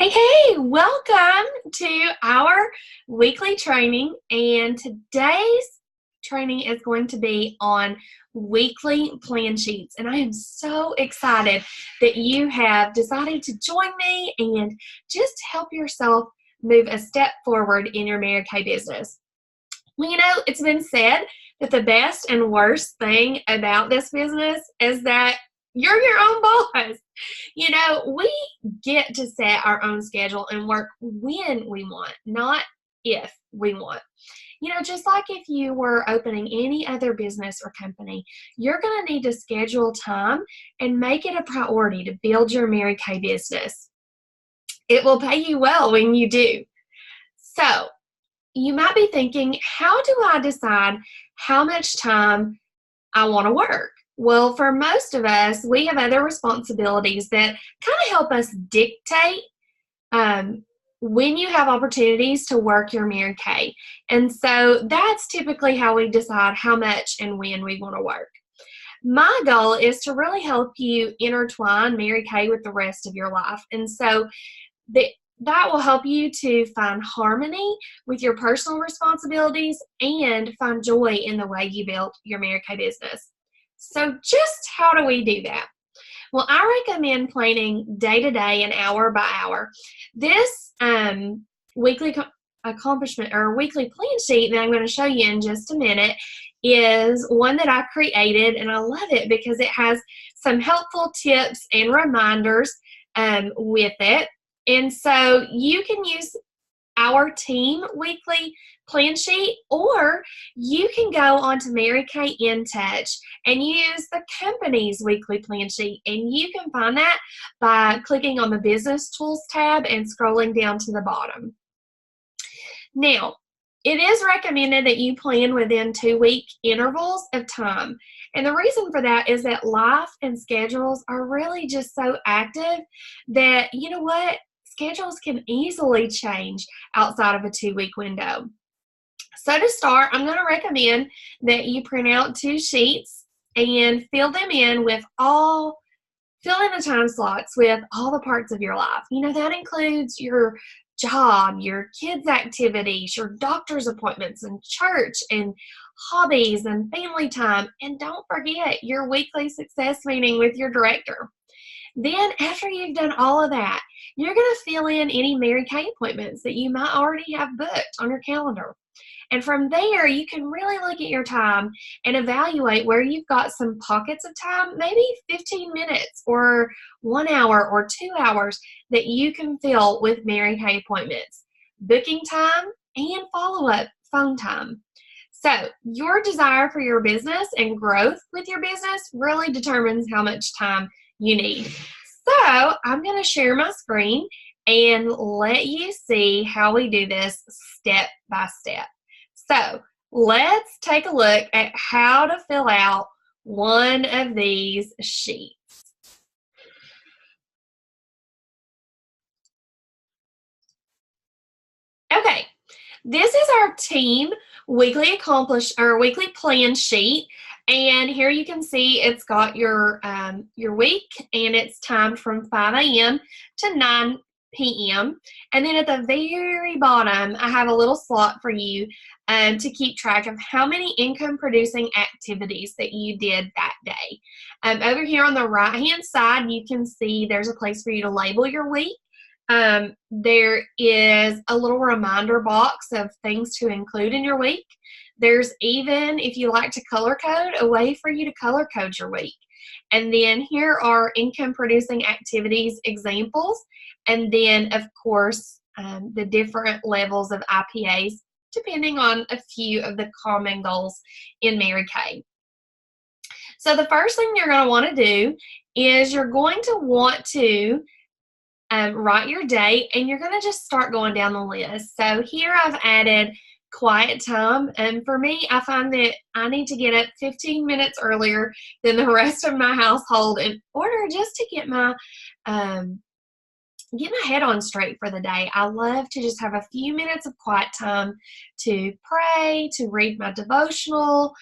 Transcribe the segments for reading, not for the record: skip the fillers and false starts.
Hey, welcome to our weekly training. And today's training is going to be on weekly plan sheets. And I am so excited that you have decided to join me and just help yourself move a step forward in your Mary Kay business. Well, it's been said that the best and worst thing about this business is that you're your own boss. We get to set our own schedule and work when we want, not if we want. Just like if you were opening any other business or company, you're going to need to schedule time and make it a priority to build your Mary Kay business. It will pay you well when you do. So, you might be thinking, how do I decide how much time I want to work? Well, for most of us, we have other responsibilities that kind of help us dictate when you have opportunities to work your Mary Kay. And so that's typically how we decide how much and when we want to work. My goal is to really help you intertwine Mary Kay with the rest of your life. And so that will help you to find harmony with your personal responsibilities and find joy in the way you build your Mary Kay business. So just how do we do that? Well, I recommend planning day to day and hour by hour. This weekly accomplishment or weekly plan sheet that I'm going to show you in just a minute is one that I created, and I love it because it has some helpful tips and reminders with it. And so you can use our team weekly plan sheet, or you can go onto Mary Kay InTouch and use the company's weekly plan sheet. And you can find that by clicking on the Business Tools tab and scrolling down to the bottom. Now, it is recommended that you plan within 2-week intervals of time. And the reason for that is that life and schedules are really just so active that, schedules can easily change outside of a 2-week window. So to start, I'm going to recommend that you print out 2 sheets and fill in the time slots with all the parts of your life. That includes your job, your kids' activities, your doctor's appointments and church and hobbies and family time. And don't forget your weekly success meeting with your director. Then after you've done all of that, you're going to fill in any Mary Kay appointments that you might already have booked on your calendar. And from there, you can really look at your time and evaluate where you've got some pockets of time, maybe 15 minutes or 1 hour or 2 hours that you can fill with Mary Kay appointments, booking time, and follow-up phone time. So your desire for your business and growth with your business really determines how much time you need. So I'm going to share my screen and let you see how we do this step by step. So let's take a look at how to fill out one of these sheets. Okay, this is our team weekly plan sheet. And here you can see it's got your week, and it's timed from 5 a.m. to 9 p.m. And then at the very bottom, I have a little slot for you to keep track of how many income-producing activities that you did that day. Over here on the right-hand side, you can see there's a place for you to label your week. There is a little reminder box of things to include in your week. There's even, if you like to color code, a way for you to color code your week. And then here are income producing activities examples. And then, of course, the different levels of IPAs, depending on a few of the common goals in Mary Kay. So the first thing you're going to want to do is you're going to want to write your date, and you're going to just start going down the list. So here I've added quiet time, and for me, I find that I need to get up 15 minutes earlier than the rest of my household in order just to get my head on straight for the day. I love to just have a few minutes of quiet time to pray, to read my devotional,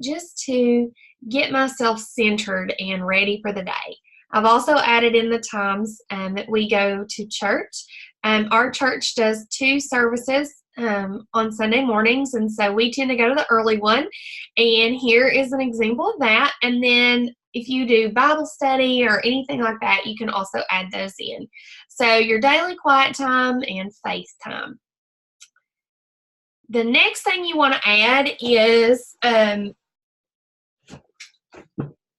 just to get myself centered and ready for the day. I've also added in the times that we go to church. Our church does 2 services on Sunday mornings, and so we tend to go to the early one. And here is an example of that. And then if you do Bible study or anything like that, you can also add those in. So your daily quiet time and faith time. The next thing you want to add is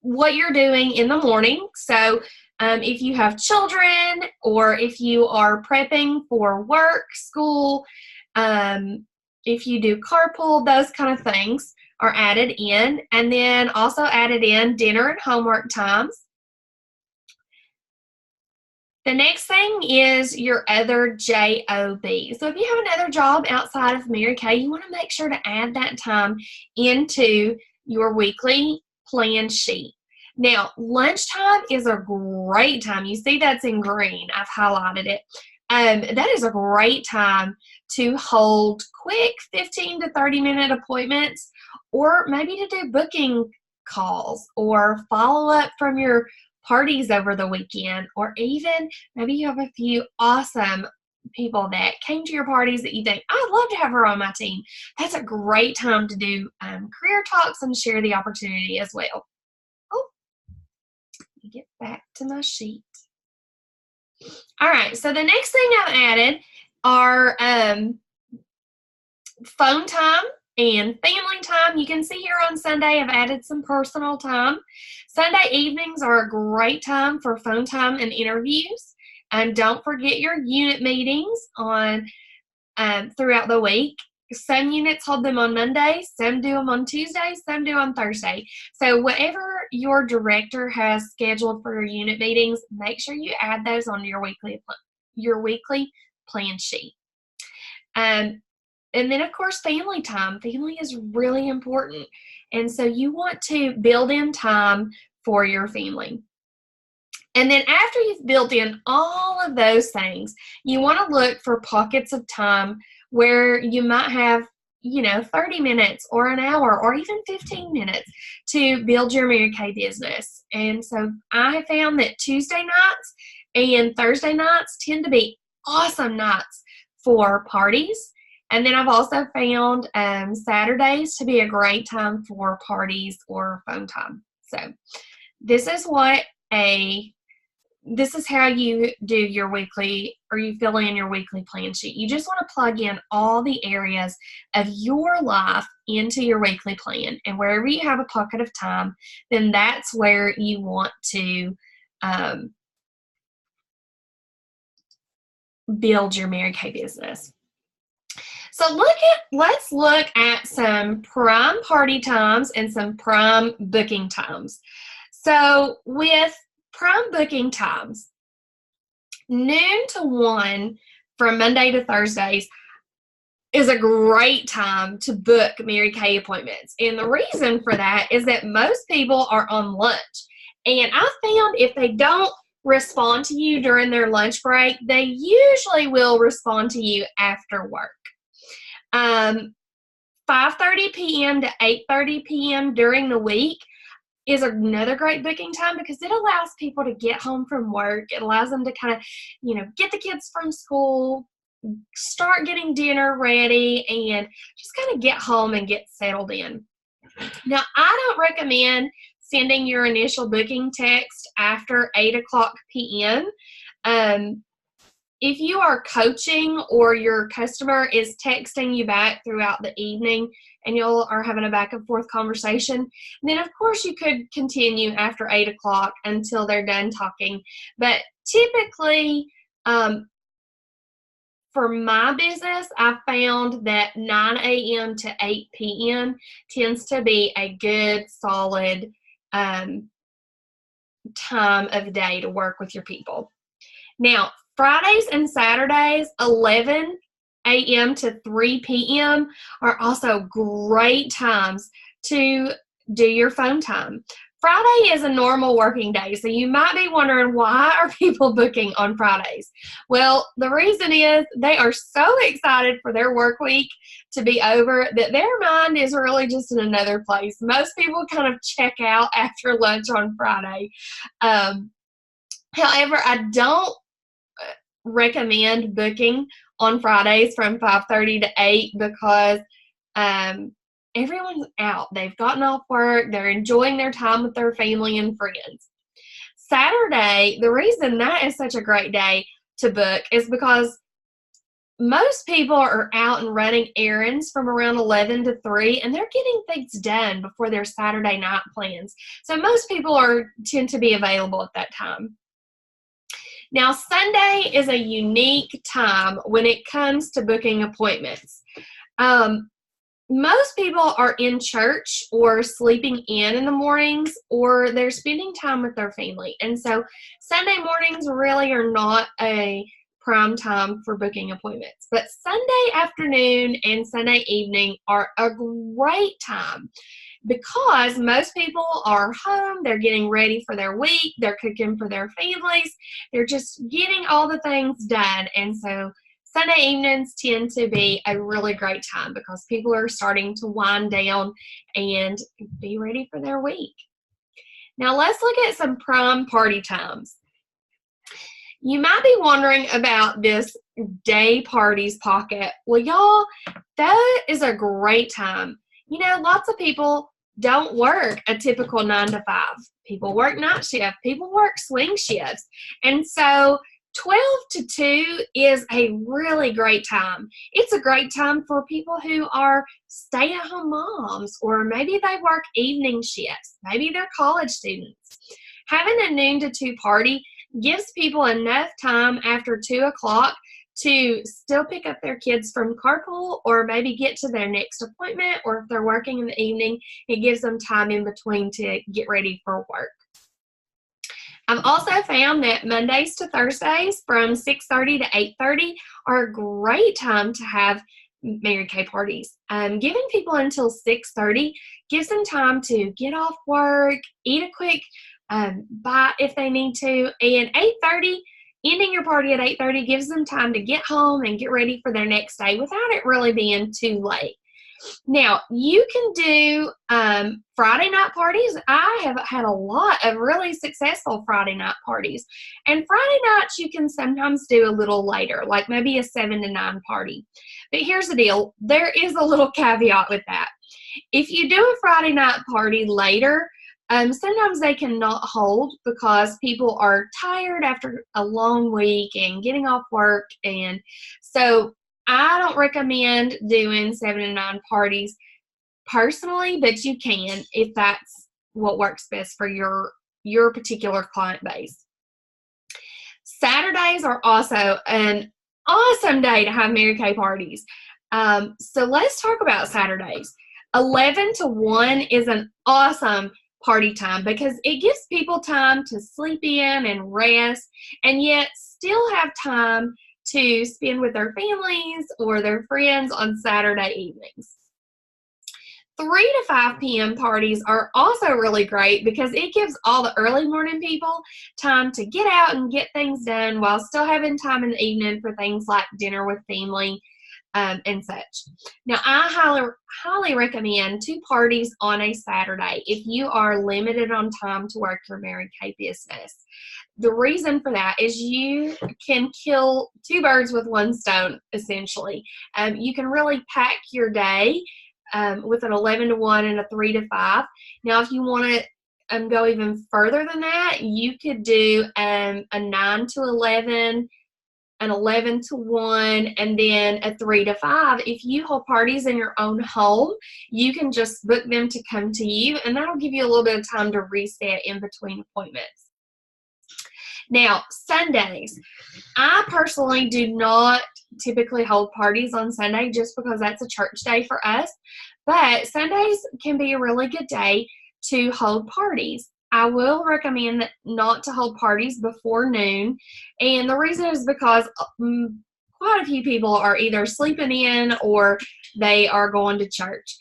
what you're doing in the morning. So if you have children or if you are prepping for work, school, if you do carpool, those kind of things are added in. And then also added in dinner and homework times. The next thing is your other job. So if you have another job outside of Mary Kay, you want to make sure to add that time into your weekly plan sheet. Now, lunchtime is a great time. You see that's in green. I've highlighted it. That is a great time to hold quick 15 to 30-minute appointments, or maybe to do booking calls or follow up from your parties over the weekend, or even maybe you have a few awesome people that came to your parties that you think, I'd love to have her on my team. That's a great time to do career talks and share the opportunity as well. Oh, let me get back to my sheet. All right, so the next thing I've added are phone time and family time. You can see here on Sunday I've added some personal time. Sunday evenings are a great time for phone time and interviews. And don't forget your unit meetings on throughout the week. Some units hold them on Mondays, some do them on Tuesdays, some do on Thursday. So whatever your director has scheduled for your unit meetings, make sure you add those onto your weekly plan sheet. And then, of course, family time. Family is really important. And so you want to build in time for your family. And then after you've built in all of those things, you want to look for pockets of time where you might have, 30 minutes or an hour or even 15 minutes to build your Mary Kay business. And so I found that Tuesday nights and Thursday nights tend to be awesome nights for parties. And then I've also found Saturdays to be a great time for parties or phone time. So this is how you do your weekly, or you fill in your weekly plan sheet. You just want to plug in all the areas of your life into your weekly plan. And wherever you have a pocket of time, then that's where you want to build your Mary Kay business. So let's look at some prime party times and some prime booking times. So with prime booking times, noon to 1 from Monday to Thursdays is a great time to book Mary Kay appointments. And the reason for that is that most people are on lunch. And I found if they don't respond to you during their lunch break, they usually will respond to you after work. 5:30 p.m. to 8:30 p.m. during the week is another great booking time because it allows people to get home from work. It allows them to kind of, get the kids from school, start getting dinner ready, and just kind of get home and get settled in. Now, I don't recommend sending your initial booking text after 8 o'clock p.m. If you are coaching or your customer is texting you back throughout the evening and you are having a back and forth conversation, then of course you could continue after 8 o'clock until they're done talking. But typically, for my business, I found that 9 a.m. to 8 p.m. tends to be a good, solid time of day to work with your people. Now, Fridays and Saturdays, 11 a.m. to 3 p.m. are also great times to do your phone time. Friday is a normal working day, so you might be wondering, why are people booking on Fridays? Well, the reason is they are so excited for their work week to be over that their mind is really just in another place. Most people kind of check out after lunch on Friday. However, I don't recommend booking on Fridays from 5:30 to 8 because everyone's out. They've gotten off work. They're enjoying their time with their family and friends. Saturday, the reason that is such a great day to book is because most people are out and running errands from around 11 to 3, and they're getting things done before their Saturday night plans. So most people tend to be available at that time. Now, Sunday is a unique time when it comes to booking appointments. Most people are in church or sleeping in the mornings, or they're spending time with their family. And so Sunday mornings really are not a prime time for booking appointments. But Sunday afternoon and Sunday evening are a great time because most people are home, they're getting ready for their week, they're cooking for their families, they're just getting all the things done. And so Sunday evenings tend to be a really great time because people are starting to wind down and be ready for their week. Now let's look at some prime party times. You might be wondering about this day parties pocket. Well, y'all, that is a great time. You know, lots of people don't work a typical 9 to 5. People work night shift. People work swing shifts. And so 12 to 2 is a really great time. It's a great time for people who are stay-at-home moms, or maybe they work evening shifts. Maybe they're college students. Having a noon to 2 party gives people enough time after 2 o'clock to still pick up their kids from carpool or maybe get to their next appointment, or if they're working in the evening, it gives them time in between to get ready for work. I've also found that Mondays to Thursdays from 6:30 to 8:30 are a great time to have Mary Kay parties. Giving people until 6:30 gives them time to get off work, eat a quick bite if they need to, and 8:30, ending your party at 8:30 gives them time to get home and get ready for their next day without it really being too late. Now, you can do Friday night parties. I have had a lot of really successful Friday night parties. And Friday nights you can sometimes do a little later, like maybe a 7 to 9 party. But here's the deal. There is a little caveat with that. If you do a Friday night party later, sometimes they cannot hold because people are tired after a long week and getting off work. And so I don't recommend doing 7 to 9 parties personally, but you can if that's what works best for your particular client base. Saturdays are also an awesome day to have Mary Kay parties. So let's talk about Saturdays. 11 to 1 is an awesome party time because it gives people time to sleep in and rest, and yet still have time to spend with their families or their friends on Saturday evenings. 3 to 5 p.m. parties are also really great because it gives all the early morning people time to get out and get things done while still having time in the evening for things like dinner with family and such. Now, I highly recommend 2 parties on a Saturday if you are limited on time to work your Mary Kay business. The reason for that is you can kill 2 birds with 1 stone, essentially. You can really pack your day with an 11 to 1 and a 3 to 5. Now, if you want to go even further than that, you could do a 9 to 11, an 11 to 1, and then a 3 to 5. If you hold parties in your own home, you can just book them to come to you, and that'll give you a little bit of time to reset in between appointments. Now, Sundays. I personally do not typically hold parties on Sunday just because that's a church day for us, but Sundays can be a really good day to hold parties. I will recommend not to hold parties before noon, and the reason is because quite a few people are either sleeping in or they are going to church.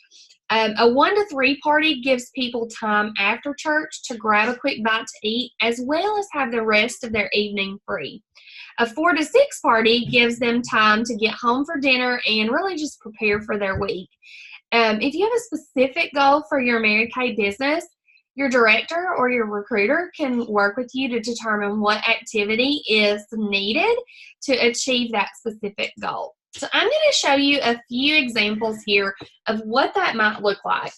A 1 to 3 party gives people time after church to grab a quick bite to eat, as well as have the rest of their evening free. A 4 to 6 party gives them time to get home for dinner and really just prepare for their week. If you have a specific goal for your Mary Kay business, Your director or your recruiter can work with you to determine what activity is needed to achieve that specific goal. So I'm going to show you a few examples here of what that might look like.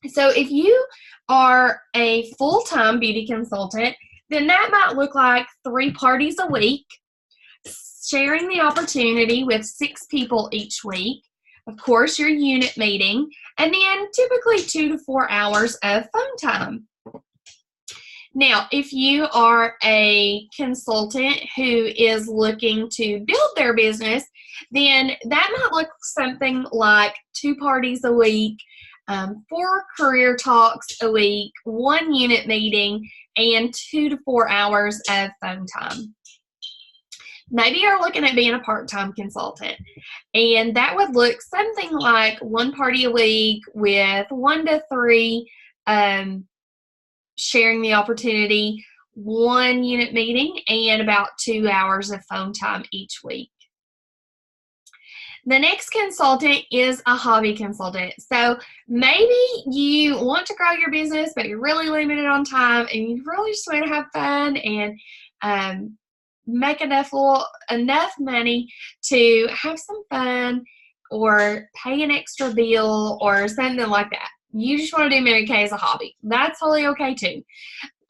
So if you are a full-time beauty consultant, then that might look like 3 parties a week, sharing the opportunity with 6 people each week, of course, your unit meeting, and then typically 2 to 4 hours of phone time. Now, if you are a consultant who is looking to build their business, then that might look something like 2 parties a week, 4 career talks a week, 1 unit meeting, and 2 to 4 hours of phone time. Maybe you're looking at being a part-time consultant, and that would look something like 1 party a week with 1 to 3 sharing the opportunity, 1 unit meeting, and about 2 hours of phone time each week. The next consultant is a hobby consultant. So maybe you want to grow your business, but you're really limited on time, and you really just want to have fun and make enough money to have some fun or pay an extra bill or something like that. You just want to do Mary Kay as a hobby. That's totally okay too.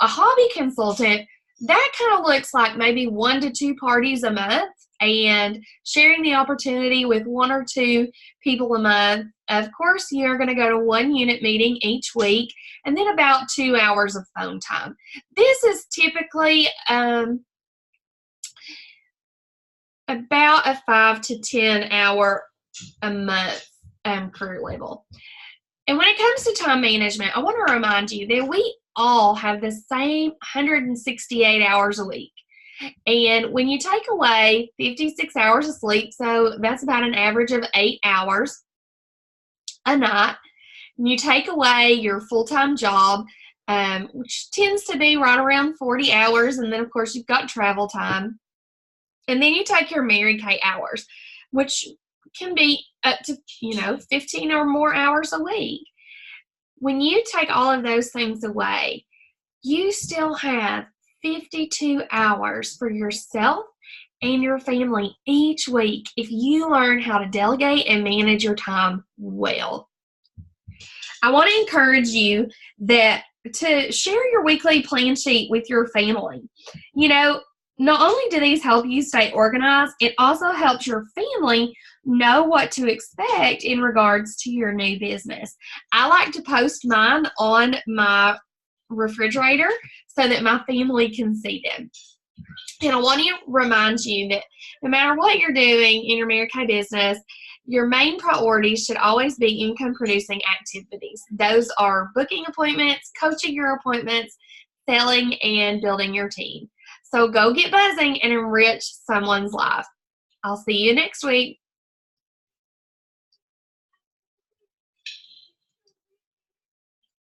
A hobby consultant, that kind of looks like maybe 1 to 2 parties a month and sharing the opportunity with 1 or 2 people a month. Of course, you're going to go to 1 unit meeting each week and then about 2 hours of phone time. This is typically about a 5 to 10 hour a month career level. And when it comes to time management, I want to remind you that we all have the same 168 hours a week. And when you take away 56 hours of sleep, so that's about an average of 8 hours a night, and you take away your full-time job, which tends to be right around 40 hours, and then of course you've got travel time, and then you take your Mary Kay hours, which can be up to 15 or more hours a week. When you take all of those things away, you still have 52 hours for yourself and your family each week if you learn how to delegate and manage your time well. I want to encourage you to share your weekly plan sheet with your family. Not only do these help you stay organized, it also helps your family know what to expect in regards to your new business. I like to post mine on my refrigerator so that my family can see them. And I want to remind you that no matter what you're doing in your Mary Kay business, your main priorities should always be income-producing activities. Those are booking appointments, coaching your appointments, selling, and building your team. So go get buzzing and enrich someone's life. I'll see you next week.